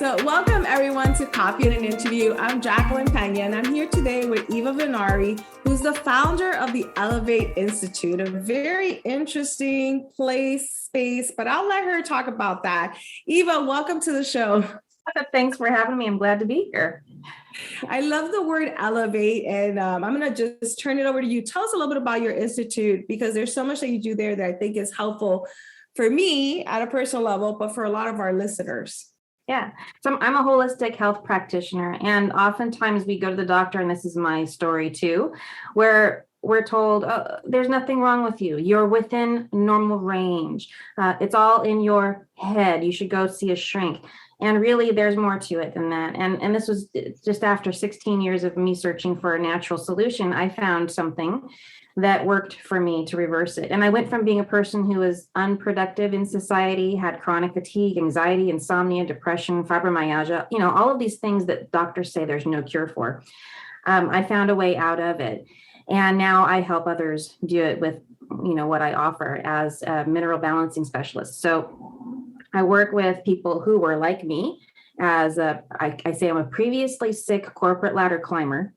So welcome everyone to Coffee and an Interview. I'm Jacqueline Pena, and I'm here today with Eva Vennari, who's the founder of the Elevate Institute, a very interesting space, but I'll let her talk about that. Eva, welcome to the show. Thanks for having me. I'm glad to be here. I love the word elevate, and I'm going to just turn it over to you. Tell us a little bit about your institute, because there's so much that you do there that I think is helpful for me at a personal level, but for a lot of our listeners. Yeah. So I'm a holistic health practitioner, and oftentimes we go to the doctor, and this is my story too, where we're told, oh, there's nothing wrong with you. You're within normal range. It's all in your head. You should go see a shrink. And really, there's more to it than that. And this was just after 16 years of me searching for a natural solution. I found something that worked for me to reverse it. And I went from being a person who was unproductive in society, had chronic fatigue, anxiety, insomnia, depression, fibromyalgia, all of these things that doctors say there's no cure for. I found a way out of it. And now I help others do it with, what I offer as a mineral balancing specialist. So I work with people who were like me I say I'm a previously sick corporate ladder climber.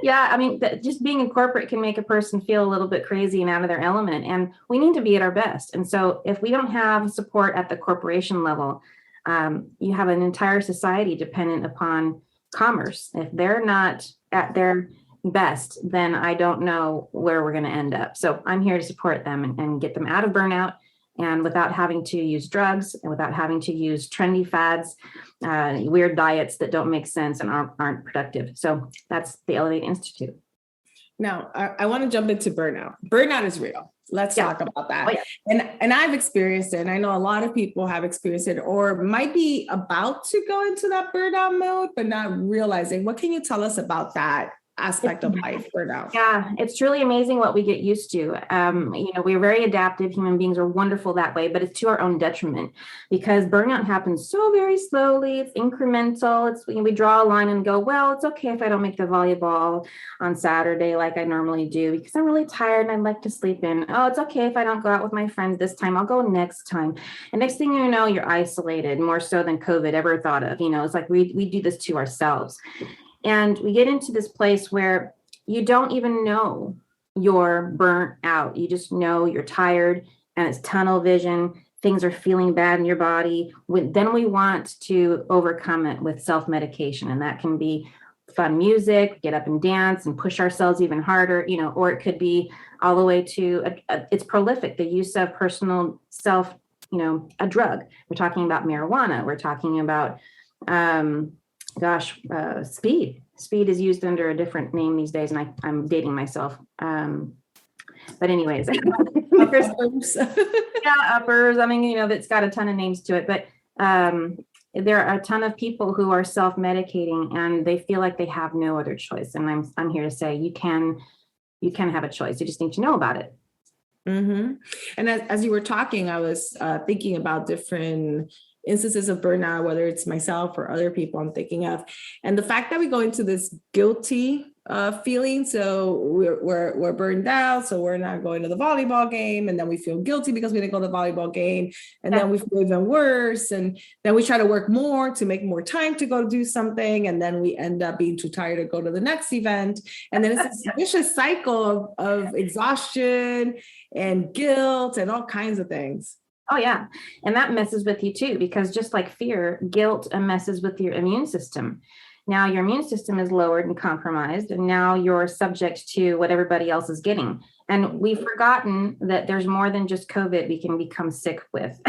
Yeah, just being in corporate can make a person feel a little bit crazy and out of their element, and we need to be at our best. And so if we don't have support at the corporation level, you have an entire society dependent upon commerce. If they're not at their best, then I don't know where we're going to end up. So I'm here to support them and get them out of burnout, and without having to use drugs and without having to use trendy fads, weird diets that don't make sense and aren't productive. So that's the Elevate Institute. Now, I want to jump into burnout. Burnout is real. Let's talk about that. Oh, yeah. And I've experienced it. And I know a lot of people have experienced it or might be about to go into that burnout mode, but not realizing. What can you tell us about that aspect of life, burnout? Yeah, it's truly amazing what we get used to. We're very adaptive. Human beings are wonderful that way, but it's to our own detriment because burnout happens so very slowly. It's incremental. We draw a line and go, well, it's okay if I don't make the volleyball on Saturday like I normally do because I'm really tired and I'd like to sleep in. Oh, it's okay if I don't go out with my friends this time. I'll go next time. And next thing you know, you're isolated more so than COVID ever thought of. It's like we do this to ourselves. And we get into this place where you don't even know you're burnt out. You just know you're tired and it's tunnel vision. Things are feeling bad in your body. Then we want to overcome it with self-medication. And that can be fun music, get up and dance and push ourselves even harder, or it could be all the way to, it's prolific, the use of personal self, a drug. We're talking about marijuana. We're talking about, speed. Speed is used under a different name these days, and I'm dating myself. But anyways, uppers. Yeah, uppers. That's got a ton of names to it. But there are a ton of people who are self-medicating, and they feel like they have no other choice. And I'm here to say you can have a choice. You just need to know about it. Mm-hmm. And as you were talking, I was thinking about different instances of burnout, whether it's myself or other people I'm thinking of. And the fact that we go into this guilty feeling, so we're burned out, so we're not going to the volleyball game, and then we feel guilty because we didn't go to the volleyball game, and then we feel even worse, and then we try to work more to make more time to go do something, and then we end up being too tired to go to the next event, and then it's this vicious cycle of exhaustion and guilt and all kinds of things. Oh, yeah. And that messes with you too, because just like fear, guilt messes with your immune system. Now your immune system is lowered and compromised, and now you're subject to what everybody else is getting. And we've forgotten that there's more than just COVID we can become sick with.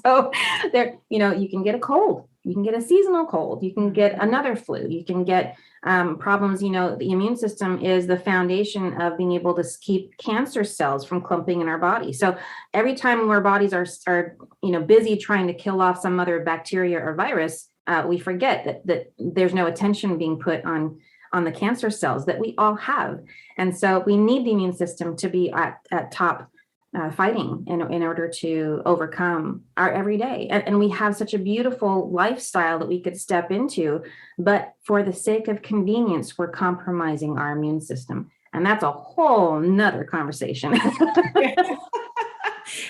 So there, you can get a cold, you can get a seasonal cold, you can get another flu, you can get problems. The immune system is the foundation of being able to keep cancer cells from clumping in our body. So every time our bodies are busy trying to kill off some other bacteria or virus, we forget that there's no attention being put on the cancer cells that we all have. And so we need the immune system to be at top fighting in order to overcome our everyday. And we have such a beautiful lifestyle that we could step into, but for the sake of convenience, we're compromising our immune system. And that's a whole nother conversation.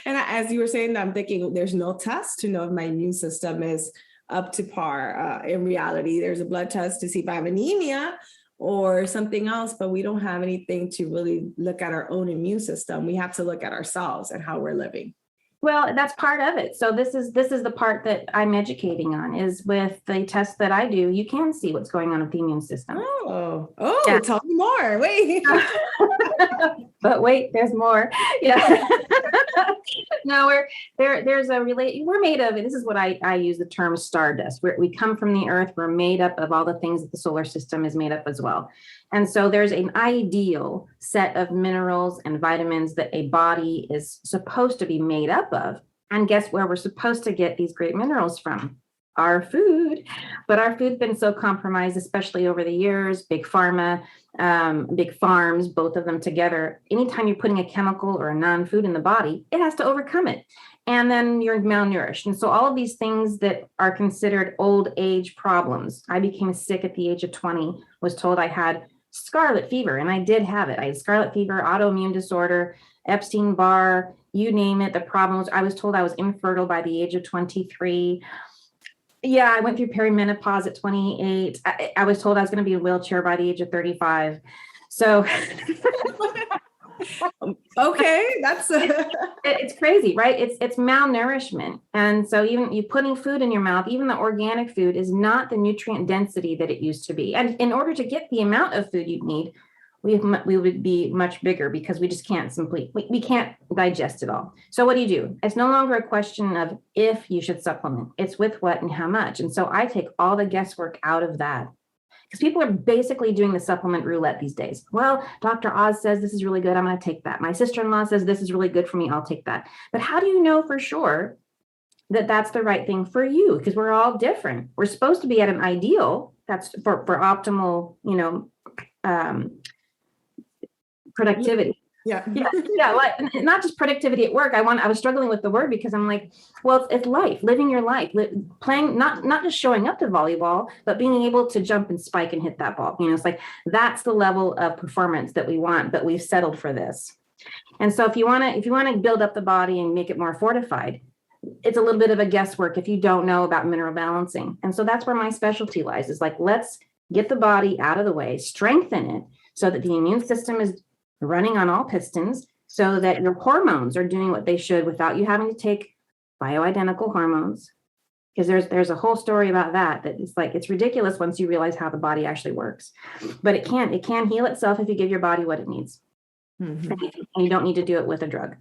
And as you were saying, I'm thinking there's no test to know if my immune system is up to par. In reality, there's a blood test to see if I have anemia or something else, but we don't have anything to really look at our own immune system. We have to look at ourselves and how we're living. Well, that's part of it. So this is the part that I'm educating on, is with the test that I do, you can see what's going on with the immune system. Yeah. Tell me more. Wait. But wait, there's more. Yeah. No, we're made of, and this is what I use the term stardust. We come from the earth. We're made up of all the things that the solar system is made up as well. And so there's an ideal set of minerals and vitamins that a body is supposed to be made up of. And guess where we're supposed to get these great minerals from? Our food. But our food's been so compromised, especially over the years. Big pharma, big farms, both of them together. Anytime you're putting a chemical or a non-food in the body, it has to overcome it. And then you're malnourished. And so all of these things that are considered old age problems. I became sick at the age of 20, was told I had scarlet fever, and I did have it. I had scarlet fever, autoimmune disorder, Epstein-Barr, you name it. The problem was I was told I was infertile by the age of 23. Yeah, I went through perimenopause at 28. I was told I was going to be in a wheelchair by the age of 35. So okay, that's it's crazy, right? It's malnourishment. And so even you putting food in your mouth, even the organic food, is not the nutrient density that it used to be. And in order to get the amount of food you'd need, we would be much bigger, because we just can't we can't digest it all. So what do? It's no longer a question of if you should supplement. It's with what and how much. And so I take all the guesswork out of that, because people are basically doing the supplement roulette these days. Well, Dr. Oz says this is really good, I'm going to take that. My sister-in-law says this is really good for me, I'll take that. But how do you know for sure that that's the right thing for you? Because we're all different. We're supposed to be at an ideal, that's for optimal, productivity. Yeah. Not just productivity at work. I was struggling with the word, because I'm like, well, it's life, living your life, playing, not just showing up to volleyball, but being able to jump and spike and hit that ball. It's like, that's the level of performance that we want, but we've settled for this. And so if you want to build up the body and make it more fortified, it's a little bit of a guesswork if you don't know about mineral balancing. And so that's where my specialty lies, is like, let's get the body out of the way, strengthen it so that the immune system is running on all pistons, so that your hormones are doing what they should without you having to take bioidentical hormones. Because there's a whole story about that it's like, it's ridiculous once you realize how the body actually works. But it can heal itself if you give your body what it needs. Mm-hmm. And you don't need to do it with a drug.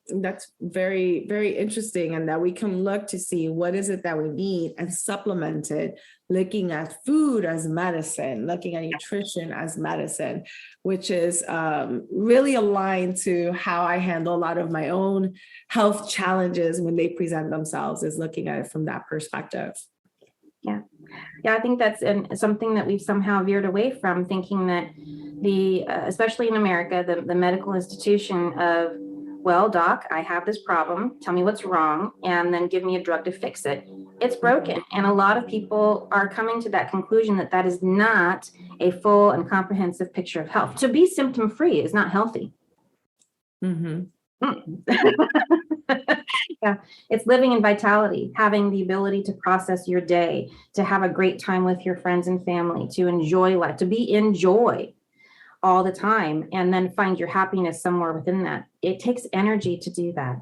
That's very, very interesting. And that we can look to see what is it that we need and supplement it, looking at food as medicine, looking at nutrition as medicine, which is really aligned to how I handle a lot of my own health challenges when they present themselves, is looking at it from that perspective. Yeah. I think that's something that we've somehow veered away from, thinking that especially in America, the medical institution of, well, doc, I have this problem. Tell me what's wrong, and then give me a drug to fix it. It's broken. And a lot of people are coming to that conclusion that is not a full and comprehensive picture of health. To be symptom-free is not healthy. Mm-hmm. Yeah, it's living in vitality, having the ability to process your day, to have a great time with your friends and family, to enjoy life, to be in joy all the time, and then find your happiness somewhere within that. It takes energy to do that.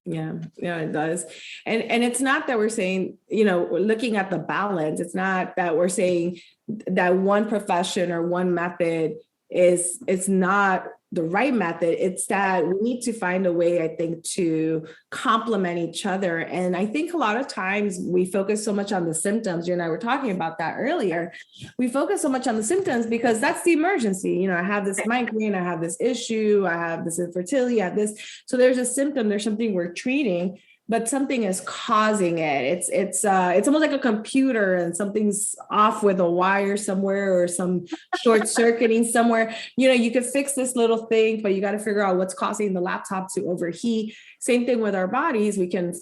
Yeah, it does. And it's not that we're saying, we're looking at the balance. It's not that we're saying that one profession or one method it's not the right method. It's that we need to find a way, I think, to complement each other. And I think a lot of times we focus so much on the symptoms. You and I were talking about that earlier. We focus so much on the symptoms because that's the emergency. I have this migraine, I have this issue, I have this infertility, I have this. So there's a symptom, there's something we're treating, but something is causing it. It's almost like a computer, and something's off with a wire somewhere, or some short circuiting somewhere. You could fix this little thing, but you got to figure out what's causing the laptop to overheat. Same thing with our bodies. We can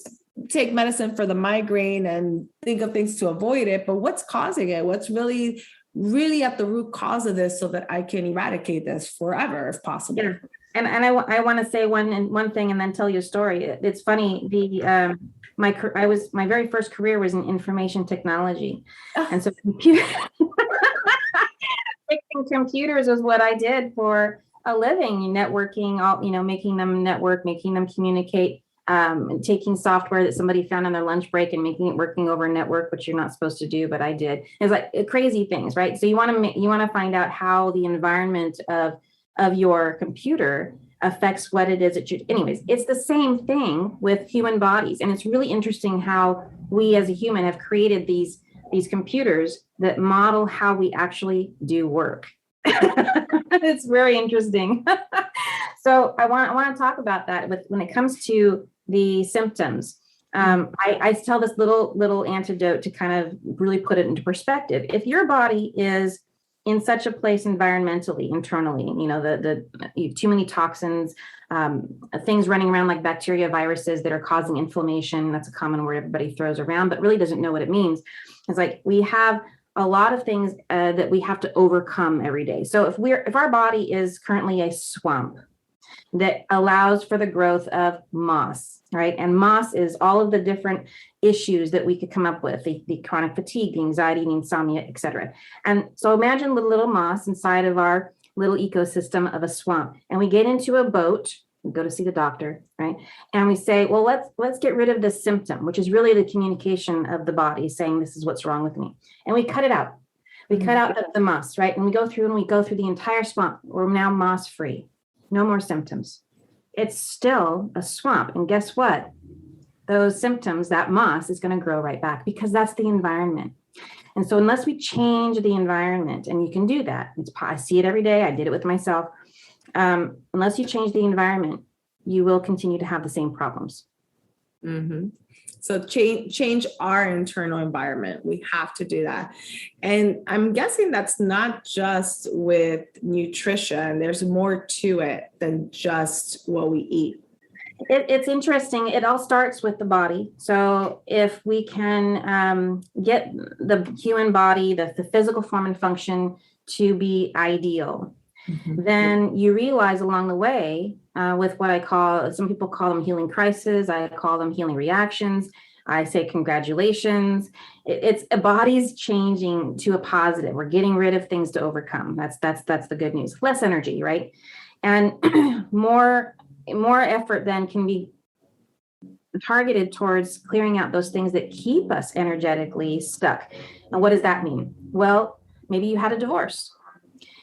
take medicine for the migraine and think of things to avoid it, but what's causing it? What's really at the root cause of this, so that I can eradicate this forever if possible? I want to say one thing and then tell you a story. It's funny. My very first career was in information technology, and so fixing computers was what I did for a living. Networking, making them network, making them communicate, and taking software that somebody found on their lunch break and making it working over a network, which you're not supposed to do, but I did. It's like crazy things, right? So you want to find out how the environment of your computer affects what it is that you, anyways, it's the same thing with human bodies. And it's really interesting how we as a human have created these computers that model how we actually do work. It's very interesting. So I want to talk about that when it comes to the symptoms. I tell this little antidote to kind of really put it into perspective. If your body is in such a place environmentally, internally, too many toxins, things running around like bacteria, viruses that are causing inflammation. That's a common word everybody throws around, but really doesn't know what it means. It's like we have a lot of things that we have to overcome every day. So if our body is currently a swamp that allows for the growth of moss, right? And moss is all of the different issues that we could come up with, the chronic fatigue, the anxiety, the insomnia, et cetera. And so imagine the little moss inside of our little ecosystem of a swamp. And we get into a boat, we go to see the doctor, right? And we say, well, let's get rid of this symptom, which is really the communication of the body saying, this is what's wrong with me. And we cut it out. We cut out the moss, right? And we go through the entire swamp. We're now moss free. No more symptoms. It's still a swamp. And guess what? Those symptoms, that moss is going to grow right back because that's the environment. And so unless we change the environment, and you can do that, I see it every day. I did it with myself. Unless you change the environment, you will continue to have the same problems. Mm-hmm. So change our internal environment. We have to do that. And I'm guessing that's not just with nutrition. There's more to it than just what we eat. It's interesting. It all starts with the body. So if we can get the human body, the physical form and function to be ideal, then you realize along the way with what I call, some people call them healing crises. I call them healing reactions. I say congratulations. It's a body's changing to a positive. We're getting rid of things to overcome. That's the good news. Less energy, right? And more effort then can be targeted towards clearing out those things that keep us energetically stuck. And what does that mean? Well, maybe you had a divorce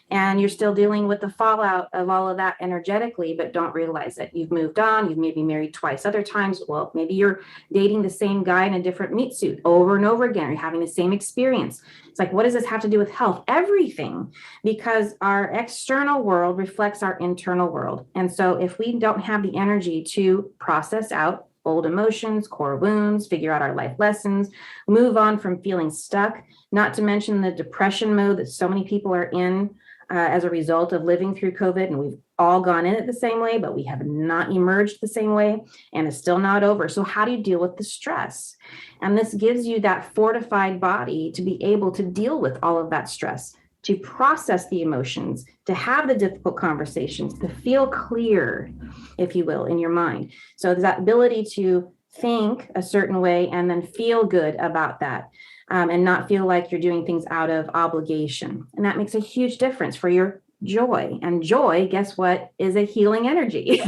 and you're still dealing with the fallout of all of that energetically, but don't realize it. You've moved on. You've maybe married twice other times. Well, maybe you're dating the same guy in a different meat suit over and over again. You're having the same experience. It's like, what does this have to do with health? Everything, because our external world reflects our internal world. And so if we don't have the energy to process out old emotions, core wounds, figure out our life lessons, move on from feeling stuck, not to mention the depression mode that so many people are in as a result of living through COVID. And we've all gone in it the same way, but we have not emerged the same way, and it's still not over. So how do you deal with the stress? And this gives you that fortified body to be able to deal with all of that stress, to process the emotions, to have the difficult conversations, to feel clear, if you will, in your mind. So there's that ability to think a certain way and then feel good about that. And not feel like you're doing things out of obligation. And that makes a huge difference for your joy. And joy, guess what, is a healing energy.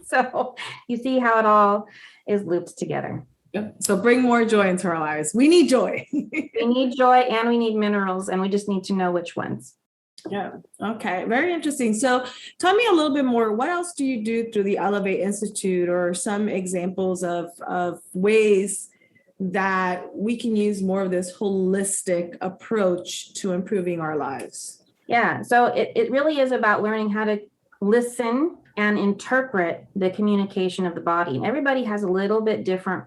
So you see how it all is looped together. Yep. So bring more joy into our lives. We need joy. We need joy and we need minerals, and we just need to know which ones. Yeah. Okay. Very interesting. So tell me a little bit more. What else do you do through the Elevate Institute, or some examples of ways that we can use more of this holistic approach to improving our lives? Yeah, so it really is about learning how to listen and interpret the communication of the body. And everybody has a little bit different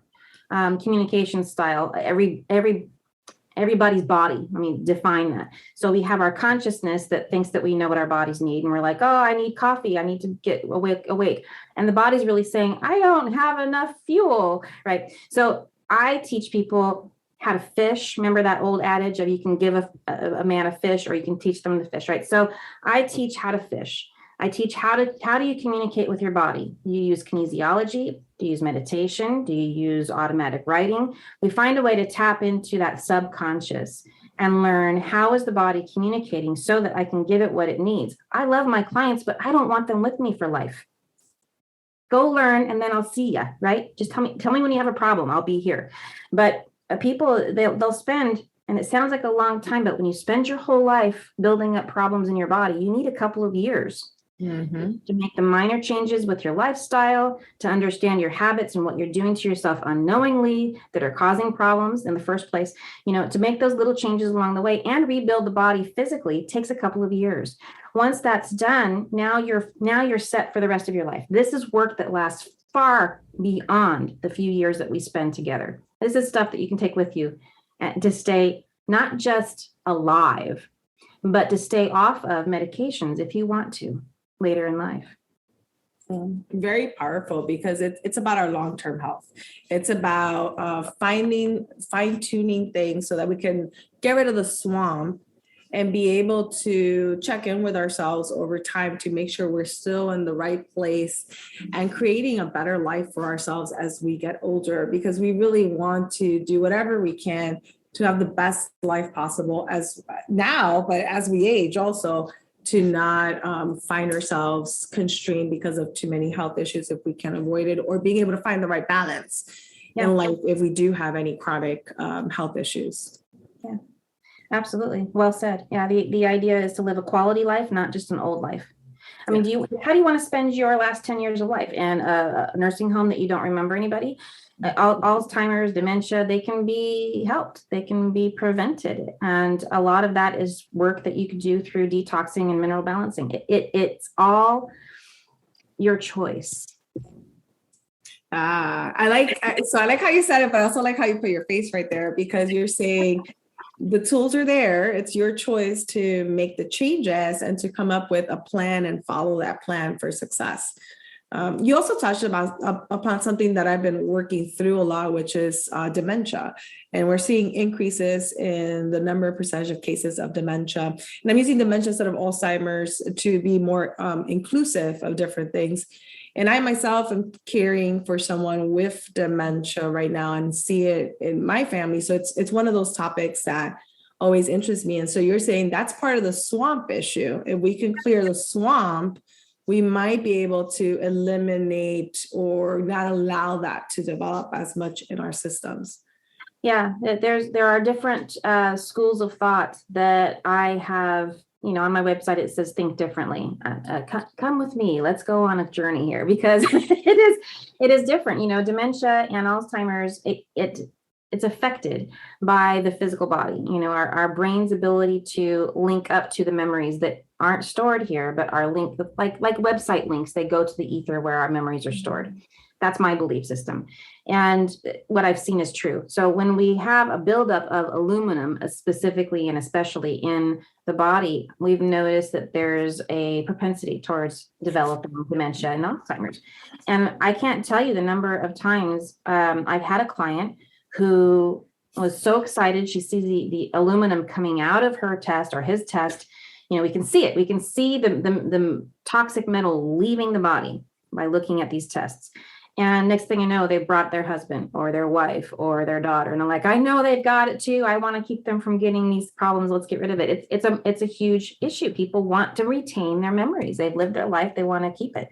communication style. Everybody's body, define that. So we have our consciousness that thinks that we know what our bodies need. And we're like, oh, I need coffee. I need to get awake. And the body's really saying, I don't have enough fuel, right? So I teach people how to fish. Remember that old adage of you can give a man a fish or you can teach them to fish, right? So I teach how to fish. I teach how do you communicate with your body? Do you use kinesiology? Do you use meditation? Do you use automatic writing? We find a way to tap into that subconscious and learn how is the body communicating so that I can give it what it needs. I love my clients, but I don't want them with me for life. Go learn and then I'll see you, right? Just tell me when you have a problem, I'll be here. But people, they'll spend, and it sounds like a long time, but when you spend your whole life building up problems in your body, you need a couple of years to make the minor changes with your lifestyle, to understand your habits and what you're doing to yourself unknowingly that are causing problems in the first place. To make those little changes along the way and rebuild the body physically takes a couple of years. Once that's done, now you're set for the rest of your life. This is work that lasts far beyond the few years that we spend together. This is stuff that you can take with you to stay not just alive, but to stay off of medications if you want to later in life. Very powerful, because it's about our long-term health. It's about fine-tuning things so that we can get rid of the swamp and be able to check in with ourselves over time to make sure we're still in the right place and creating a better life for ourselves as we get older, because we really want to do whatever we can to have the best life possible as now, but as we age also, to not find ourselves constrained because of too many health issues if we can avoid it, or being able to find the right balance in life if we do have any chronic health issues. Yeah, absolutely. Well said. Yeah, the idea is to live a quality life, not just an old life. I mean, how do you want to spend your last 10 years of life? In a nursing home that you don't remember anybody? Alzheimer's, dementia, they can be helped. They can be prevented. And a lot of that is work that you could do through detoxing and mineral balancing. It's all your choice. I like how you said it, but I also like how you put your face right there, because you're saying the tools are there. It's your choice to make the changes and to come up with a plan and follow that plan for success. You also touched upon something that I've been working through a lot, which is dementia. And we're seeing increases in the number of percentage of cases of dementia. And I'm using dementia instead of Alzheimer's to be more inclusive of different things. And I myself am caring for someone with dementia right now and see it in my family. So it's one of those topics that always interests me. And so you're saying that's part of the swamp issue. If we can clear the swamp, we might be able to eliminate or not allow that to develop as much in our systems. Yeah, there are different schools of thought that I have. On my website, it says think differently. Come with me. Let's go on a journey here, because it is different. Dementia and Alzheimer's, it's affected by the physical body. Our brain's ability to link up to the memories that aren't stored here, but are linked with like website links. They go to the ether where our memories are stored. That's my belief system. And what I've seen is true. So when we have a buildup of aluminum, specifically and especially in the body, we've noticed that there's a propensity towards developing dementia and Alzheimer's. And I can't tell you the number of times I've had a client who was so excited. She sees the aluminum coming out of her test or his test. We can see it. We can see the toxic metal leaving the body by looking at these tests. And next thing you know, they brought their husband or their wife or their daughter. And I'm like, I know they've got it too. I want to keep them from getting these problems. Let's get rid of it. It's a huge issue. People want to retain their memories. They've lived their life. They want to keep it.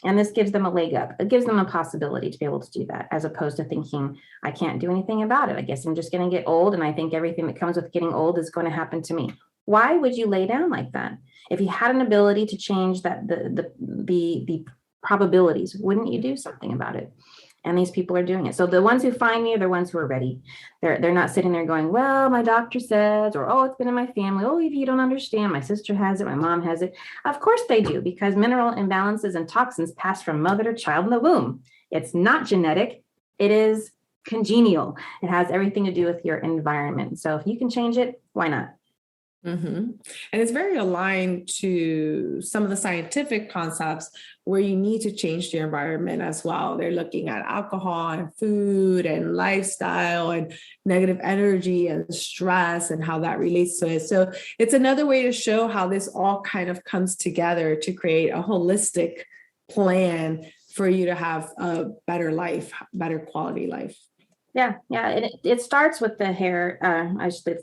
And this gives them a leg up. It gives them a possibility to be able to do that, as opposed to thinking, I can't do anything about it. I guess I'm just going to get old. And I think everything that comes with getting old is going to happen to me. Why would you lay down like that? If you had an ability to change that, the probabilities, wouldn't you do something about it? And these people are doing it. So the ones who find me are the ones who are ready. They're not sitting there going, well, my doctor says, or, oh, it's been in my family. Oh, if you don't understand, my sister has it, my mom has it. Of course they do, because mineral imbalances and toxins pass from mother to child in the womb. It's not genetic. It is congenial. It has everything to do with your environment. So if you can change it, why not? Mm-hmm. And it's very aligned to some of the scientific concepts where you need to change your environment as well. They're looking at alcohol and food and lifestyle and negative energy and stress and how that relates to it. So it's another way to show how this all kind of comes together to create a holistic plan for you to have a better life, better quality life. Yeah. It starts with the hair.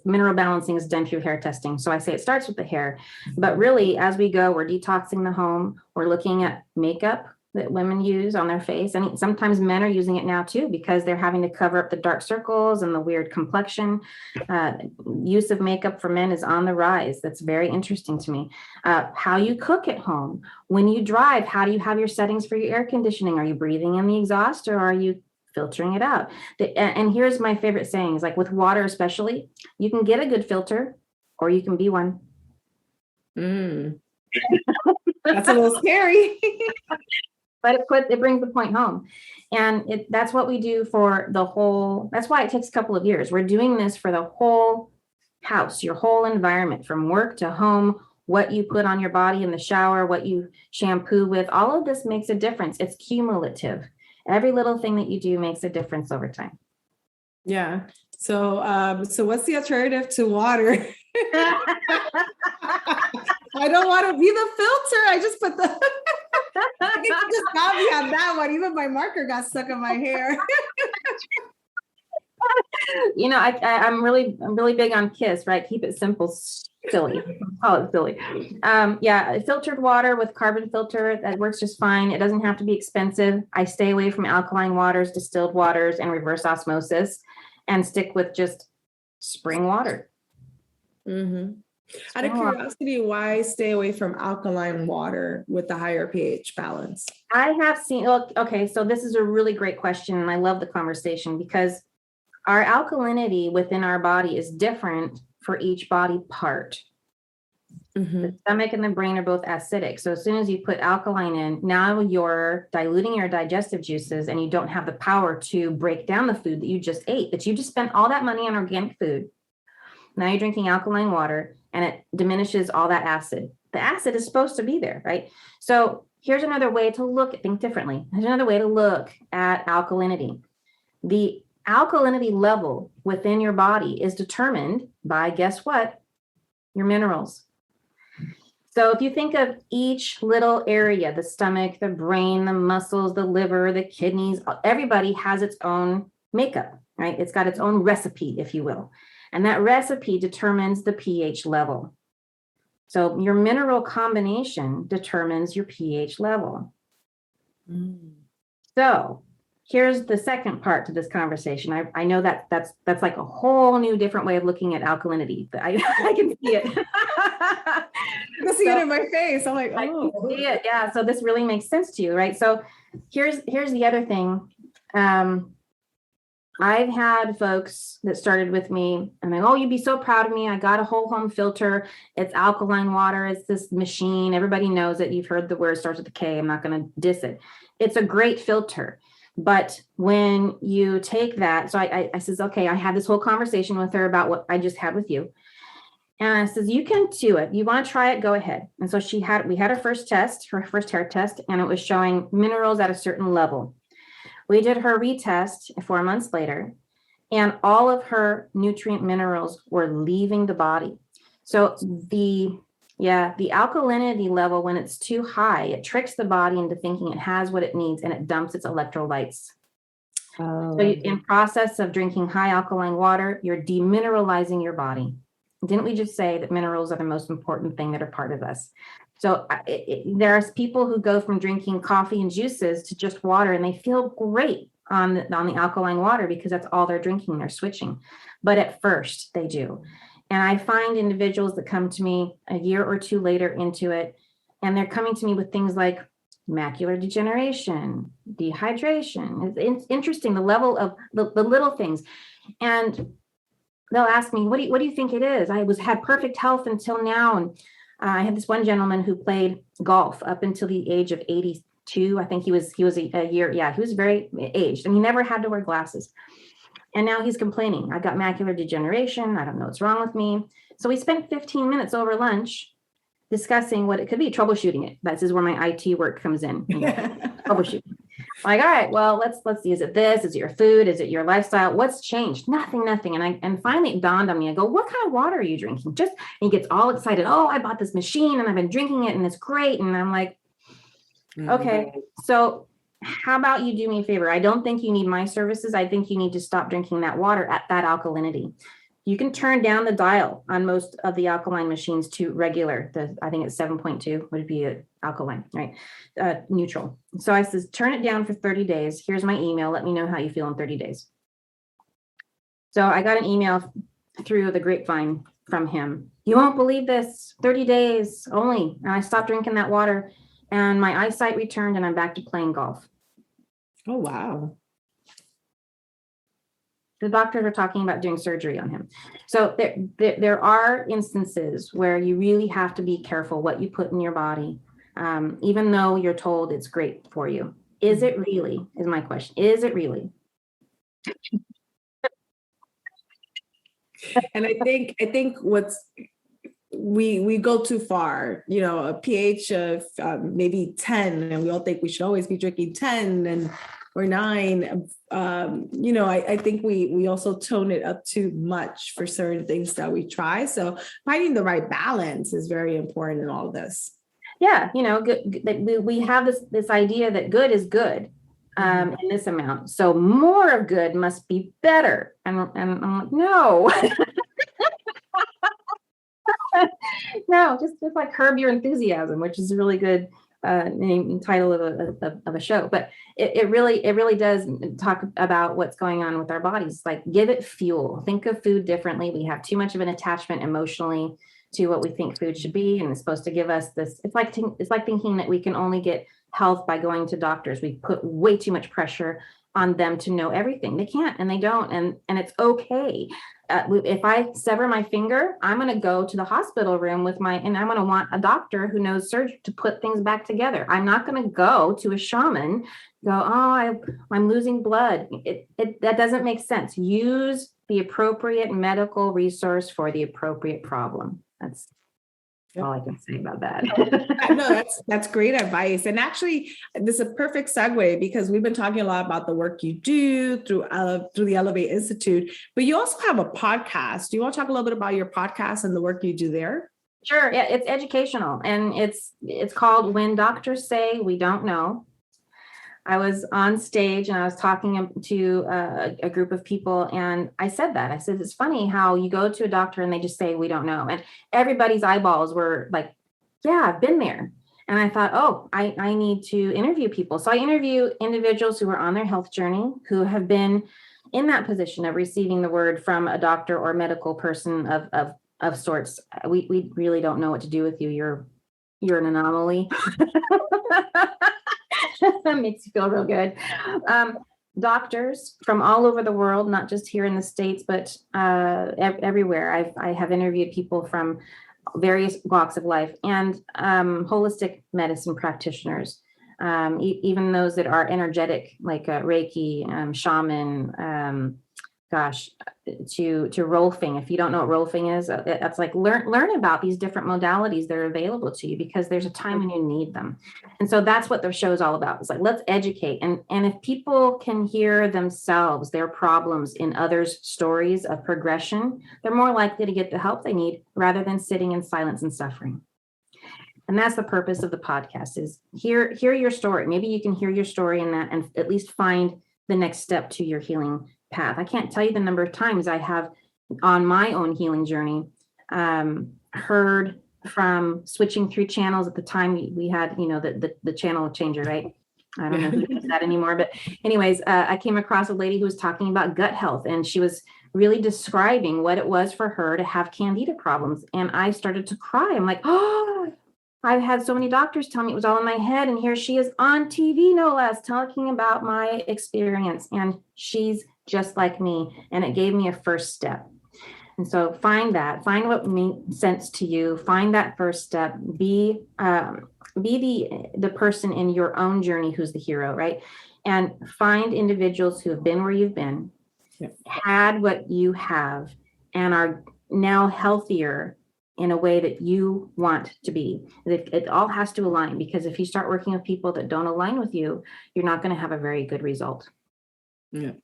Mineral balancing is done through hair testing. So I say it starts with the hair, but really as we go, we're detoxing the home. We're looking at makeup that women use on their face. And sometimes men are using it now too, because they're having to cover up the dark circles and the weird complexion. Use of makeup for men is on the rise. That's very interesting to me. How you cook at home. When you drive, how do you have your settings for your air conditioning? Are you breathing in the exhaust or are you filtering it out? And here's my favorite sayings, like with water especially, you can get a good filter or you can be one. That's a little scary. But it brings the point home. And that's what we do for the whole, that's why it takes a couple of years. We're doing this for the whole house, your whole environment, from work to home, what you put on your body in the shower, what you shampoo with, all of this makes a difference. It's cumulative. Every little thing that you do makes a difference over time. Yeah. So what's the alternative to water? I don't want to be the filter. I just put the, I think you just got me on that one. Even my marker got stuck in my hair. You know, I'm really big on KISS, right? Keep it simple, silly. Call it silly. Filtered water with carbon filter, that works just fine. It doesn't have to be expensive. I stay away from alkaline waters, distilled waters, and reverse osmosis, and stick with just spring water. Mm-hmm. Out of curiosity, why stay away from alkaline water with the higher pH balance? I have seen, okay, so this is a really great question, and I love the conversation because our alkalinity within our body is different for each body part. Mm-hmm. The stomach and the brain are both acidic. So as soon as you put alkaline in, now you're diluting your digestive juices and you don't have the power to break down the food that you just ate, that you just spent all that money on organic food. Now you're drinking alkaline water and it diminishes all that acid. The acid is supposed to be there, right? So here's another way to think differently. There's another way to look at alkalinity. The alkalinity level within your body is determined by, guess what? Your minerals. So if you think of each little area, the stomach, the brain, the muscles, the liver, the kidneys, everybody has its own makeup, right? It's got its own recipe, if you will. And that recipe determines the pH level. So your mineral combination determines your pH level. So here's the second part to this conversation. I know that's like a whole new different way of looking at alkalinity. I can see it. I can see it in my face. I'm like, oh. I can see it. Yeah. So this really makes sense to you, right? So here's the other thing. I've had folks that started with me and they, oh, you'd be so proud of me. I got a whole home filter. It's alkaline water. It's this machine. Everybody knows it. You've heard the word starts with a K. I'm not going to diss it. It's a great filter. But when you take that, so I says, okay, I had this whole conversation with her about what I just had with you. And I says, you can do it. You want to try it? Go ahead. And so we had her first hair test, and it was showing minerals at a certain level. We did her retest 4 months later, and all of her nutrient minerals were leaving the body. So the alkalinity level, when it's too high, it tricks the body into thinking it has what it needs and it dumps its electrolytes. So in process of drinking high alkaline water, you're demineralizing your body. Didn't we just say that minerals are the most important thing that are part of us? So there's people who go from drinking coffee and juices to just water, and they feel great on the alkaline water because that's all they're drinking. They're switching. But at first they do. And I find individuals that come to me a year or two later into it, and they're coming to me with things like macular degeneration, dehydration. It's interesting, the level of the little things. And they'll ask me, what do you think it is? I had perfect health until now. And I had this one gentleman who played golf up until the age of 82. I think he was a year. Yeah, he was very aged and he never had to wear glasses. And now he's complaining. I got macular degeneration. I don't know what's wrong with me. So we spent 15 minutes over lunch discussing what it could be, troubleshooting it. This is where my IT work comes in, troubleshooting. Like, all right, well, let's see. Is it this? Is it your food? Is it your lifestyle? What's changed? Nothing. And finally it dawned on me. I go, what kind of water are you drinking? And he gets all excited. Oh, I bought this machine and I've been drinking it and it's great. And I'm like, okay, so how about you do me a favor? I don't think you need my services. I think you need to stop drinking that water at that alkalinity. You can turn down the dial on most of the alkaline machines to regular. I think it's 7.2 would be alkaline, right? Neutral. So I says, turn it down for 30 days. Here's my email. Let me know how you feel in 30 days. So I got an email through the grapevine from him. You won't believe this, 30 days only. And I stopped drinking that water and my eyesight returned and I'm back to playing golf. Oh, wow. The doctors are talking about doing surgery on him. So there are instances where you really have to be careful what you put in your body, even though you're told it's great for you. Is it really, is my question. Is it really? And I think we go too far, a pH of maybe 10, and we all think we should always be drinking 10 or 9. I think we also tone it up too much for certain things that we try. So finding the right balance is very important in all of this. Yeah, we have this idea that good is good in this amount. So more of good must be better. And I'm like, no. No, just like Curb Your Enthusiasm, which is a really good title of a show. But it really does talk about what's going on with our bodies. Like, give it fuel. Think of food differently. We have too much of an attachment emotionally to what we think food should be, and it's supposed to give us this. It's like thinking that we can only get health by going to doctors. We put way too much pressure on them to know everything. They can't, and they don't, and it's okay. If I sever my finger, I'm going to go to the hospital room and I'm going to want a doctor who knows surgery to put things back together. I'm not going to go to a shaman, I'm losing blood. That doesn't make sense. Use the appropriate medical resource for the appropriate problem. That's all I can say about that. No, that's great advice. And actually, this is a perfect segue because we've been talking a lot about the work you do through the Elevate Institute, but you also have a podcast. Do you want to talk a little bit about your podcast and the work you do there? Sure. Yeah, it's educational, and it's called When Doctors Say We Don't Know. I was on stage and I was talking to a group of people, and I said, it's funny how you go to a doctor and they just say, we don't know. And everybody's eyeballs were like, yeah, I've been there. And I thought, I need to interview people. So I interview individuals who are on their health journey, who have been in that position of receiving the word from a doctor or medical person of sorts. We really don't know what to do with you. You're an anomaly. Makes you feel real good. Doctors from all over the world, not just here in the States, but everywhere. I have interviewed people from various walks of life, and holistic medicine practitioners, even those that are energetic, like Reiki, shaman, to rolfing. If you don't know what rolfing is, that's like learn about these different modalities that are available to you, because there's a time when you need them. And so that's what the show is all about. It's like, let's educate. And if people can hear themselves, their problems in others' stories of progression, they're more likely to get the help they need rather than sitting in silence and suffering. And that's the purpose of the podcast, is hear your story. Maybe you can hear your story in that and at least find the next step to your healing path. I can't tell you the number of times I have on my own healing journey heard from switching through channels. At the time we had, the channel changer, right? I don't know who does that anymore, but anyways, I came across a lady who was talking about gut health, and she was really describing what it was for her to have candida problems. And I started to cry. I'm like, oh, I've had so many doctors tell me it was all in my head, and here she is on TV, no less, talking about my experience, and she's just like me. And it gave me a first step. And so find what makes sense to you, find that first step, be the person in your own journey who's the hero, right? And find individuals who have been where you've been, had what you have and are now healthier in a way that you want to be. It all has to align, because if you start working with people that don't align with you, you're not going to have a very good result. Yeah.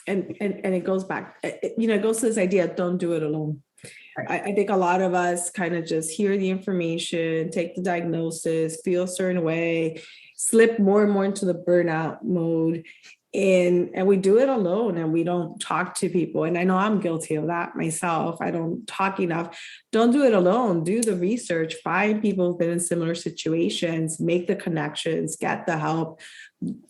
And it goes back, it goes to this idea of don't do it alone. Right. I think a lot of us kind of just hear the information, take the diagnosis, feel a certain way, slip more and more into the burnout mode. And we do it alone, and we don't talk to people. And I know I'm guilty of that myself. I don't talk enough. Don't do it alone. Do the research, find people who've been in similar situations, make the connections, get the help,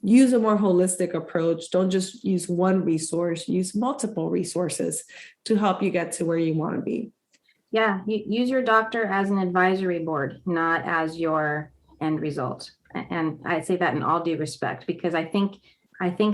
use a more holistic approach. Don't just use one resource, use multiple resources to help you get to where you want to be. Yeah, use your doctor as an advisory board, not as your end result. And I say that in all due respect, because I think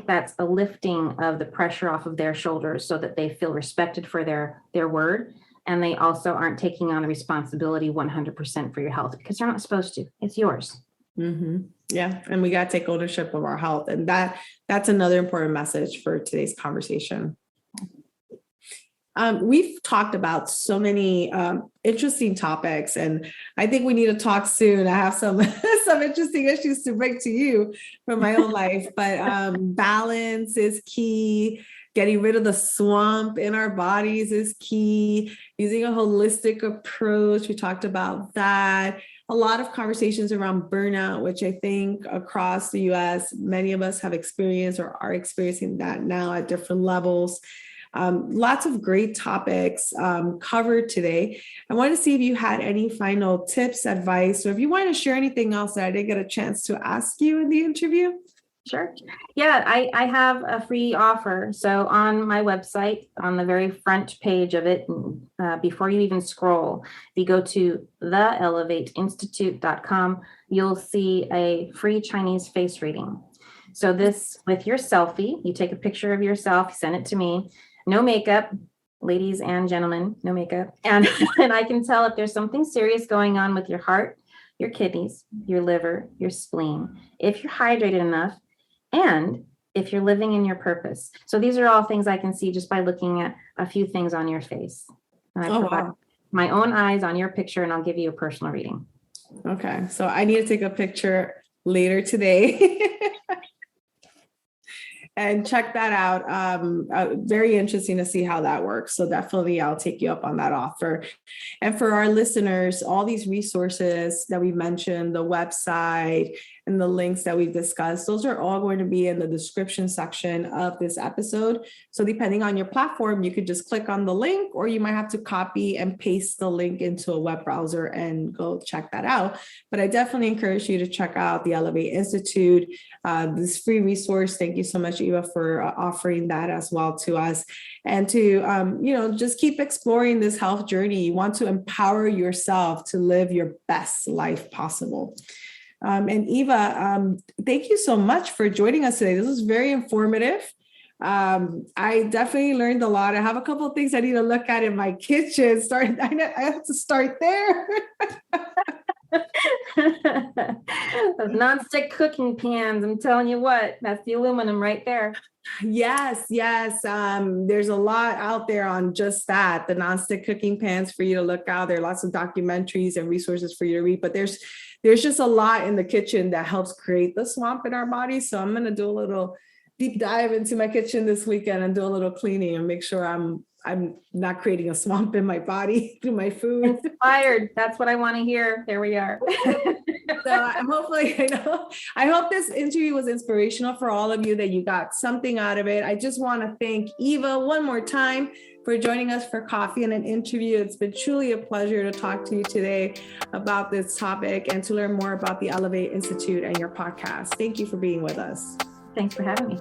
that's a lifting of the pressure off of their shoulders so that they feel respected for their word. And they also aren't taking on the responsibility 100% for your health, because they're not supposed to. It's yours. Mm-hmm. Yeah. And we got to take ownership of our health. And that's another important message for today's conversation. We've talked about so many interesting topics, and I think we need to talk soon. I have some interesting issues to bring to you from my own life, but balance is key. Getting rid of the swamp in our bodies is key. Using a holistic approach, we talked about that. A lot of conversations around burnout, which I think across the US, many of us have experienced or are experiencing that now at different levels. Lots of great topics covered today. I want to see if you had any final tips, advice, or if you want to share anything else that I didn't get a chance to ask you in the interview. Sure. Yeah, I have a free offer. So on my website, on the very front page of it, before you even scroll, if you go to theelevateinstitute.com, you'll see a free Chinese face reading. So this, with your selfie, you take a picture of yourself, send it to me. No makeup, ladies and gentlemen, no makeup. And I can tell if there's something serious going on with your heart, your kidneys, your liver, your spleen, if you're hydrated enough, and if you're living in your purpose. So these are all things I can see just by looking at a few things on your face. And I provide my own eyes on your picture, and I'll give you a personal reading. Okay. So I need to take a picture later today. And check that out. Very interesting to see how that works. So definitely I'll take you up on that offer. And for our listeners, all these resources that we mentioned, the website and the links that we've discussed, those are all going to be in the description section of this episode. So depending on your platform, you could just click on the link, or you might have to copy and paste the link into a web browser and go check that out. But I definitely encourage you to check out the Elevate Institute, this free resource. Thank you so much, Eva, for offering that as well to us. And to, just keep exploring this health journey. You want to empower yourself to live your best life possible. And Eva, thank you so much for joining us today. This was very informative. I definitely learned a lot. I have a couple of things I need to look at in my kitchen. I have to start there. Those nonstick cooking pans, I'm telling you what, that's the aluminum right there. Yes. There's a lot out there on just that, the nonstick cooking pans for you to look out. There are lots of documentaries and resources for you to read, but there's just a lot in the kitchen that helps create the swamp in our bodies. So I'm going to do a little deep dive into my kitchen this weekend and do a little cleaning and make sure I'm not creating a swamp in my body through my food. Inspired. That's what I want to hear. There we are. So I hope this interview was inspirational for all of you, that you got something out of it. I just want to thank Eva one more time for joining us for coffee and an interview. It's been truly a pleasure to talk to you today about this topic and to learn more about the Elevate Institute and your podcast. Thank you for being with us. Thanks for having me.